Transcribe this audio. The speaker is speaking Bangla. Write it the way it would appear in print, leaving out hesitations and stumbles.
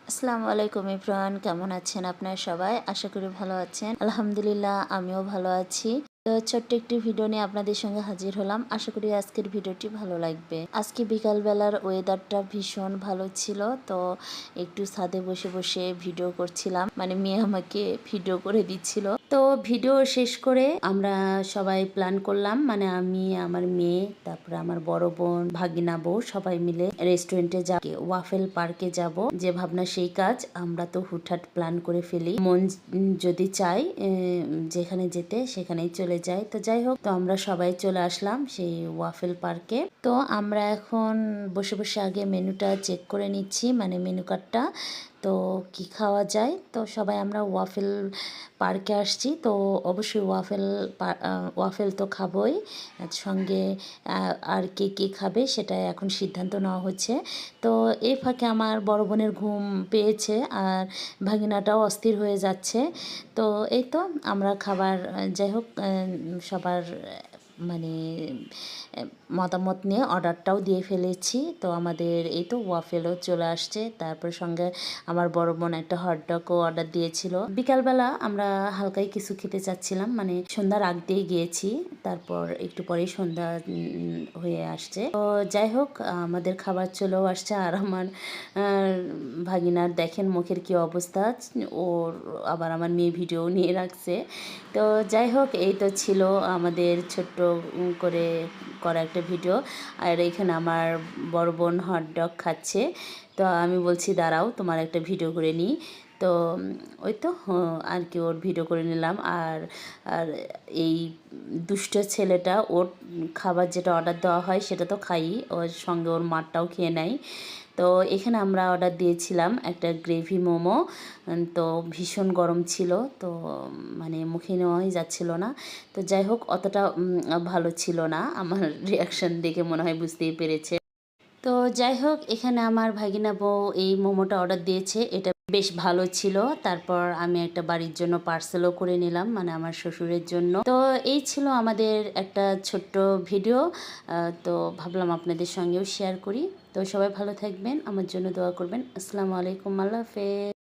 আসসালামু আলাইকুম এভরিওয়ান, কেমন আছেন আপনারা সবাই? আশা করি ভালো আছেন। আলহামদুলিল্লাহ, আমিও ভালো আছি। তো ছোট্ট একটি ভিডিও নিয়ে আপনাদের সঙ্গে হাজির হলাম। আশা করি আজকের ভিডিওটি ভালো লাগবে। আজকে বিকালবেলার ওয়েদারটা ভীষণ ভালো ছিল, তো একটু ছাদে বসে বসে ভিডিও করছিলাম। মানে মেয়ে আমাকে ভিডিও করে দিচ্ছিল। তো ভিডিও শেষ করে আমরা সবাই প্ল্যান করলাম, মানে আমি, আমার মেয়ে, তারপরে আমার বড় বোন, ভাগিনা বউ সবাই মিলে রেস্টুরেন্টে যাব, ওয়াফেল পার্কে যাব। যে ভাবনা সেই কাজ। আমরা তো হুটহাট প্ল্যান করে ফেলি, মন যদি চাই যেখানে যেতে সেখানেই চলে যাই। তো যাই হোক, তো আমরা সবাই চলে আসলাম সেই ওয়াফেল পার্কে। তো আমরা এখন বসে বসে আগে মেনুটা চেক করে নিচ্ছি, মানে মেনু কার্ডটা। তো কি খাওয়া যায়, তো সবাই আমরা ওয়াফেল পার্কে আসছি, তো অবশ্যই ওয়াফেল তো খাবোই, সঙ্গে আর কে কে খাবে সেটা এখন সিদ্ধান্ত নেওয়া হচ্ছে। তো এই ফাঁকে আমার বড় বোনের ঘুম পেয়েছে, আর ভাগিনাটাও অস্থির হয়ে যাচ্ছে। তো এই তো আমরা খাবার, যাই হোক, সবার মানে মতামত নিয়ে অর্ডারটাও দিয়ে ফেলেছি। তো আমাদের এই তো ওয়াফেলও চলে আসছে, তারপর সঙ্গে আমার বড় বোন একটা হটডগও অর্ডার দিয়েছিল। বিকালবেলা আমরা হালকাই কিছু খেতে চাচ্ছিলাম, মানে সন্ধ্যার আগ দিয়ে গিয়েছি, তারপর একটু পরেই সন্ধ্যা হয়ে আসছে। তো যাই হোক, আমাদের খাবার চলেও আসছে, আর আমার ভাগিনার দেখেন মুখের কি অবস্থা, ওর আবার আমার মেয়ে ভিডিও নিয়ে রাখছে। তো যাই হোক, এই তো ছিল আমাদের ছোট্ট করে করা একটা ভিডিও। আর এখানে আমার বড় বোন হটডগ খাচ্ছে, তো আমি বলছি দাঁড়াও তোমার একটা ভিডিও করে নিই। তো ওই তো আর কি ওর ভিডিও করে নিলাম। আর আর এই দুষ্ট ছেলেটা ওর খাবার যেটা অর্ডার দেওয়া হয় সেটা তো খাই, ওর সঙ্গে ওর মারটাও খেয়ে নেয়। তো এখানে আমরা অর্ডার দিয়েছিলাম একটা গ্রেভি মোমো। তো ভীষণ গরম ছিল, তো মানে মুখে নেওয়াই যাচ্ছিল না। তো যাই হোক, অতটা ভালো ছিল না, আমার রিয়াকশান দেখে মনে হয় বুঝতেই পেরেছে। তো যাই হোক, এখানে আমার ভাগিনা বউ এই মোমোটা অর্ডার দিয়েছে, এটা বেশ ভালো ছিল। তারপর আমি একটা বাড়ির জন্য পার্সেলও করে নিলাম, মানে আমার শ্বশুরের জন্য। তো এই ছিল আমাদের একটা ছোট্ট ভিডিও। তো ভাবলাম আপনাদের সঙ্গেও শেয়ার করি। তো সবাই ভালো থাকবেন, আমার জন্য দোয়া করবেন। আসসালামু আলাইকুম, আল্লাহ হাফেজ।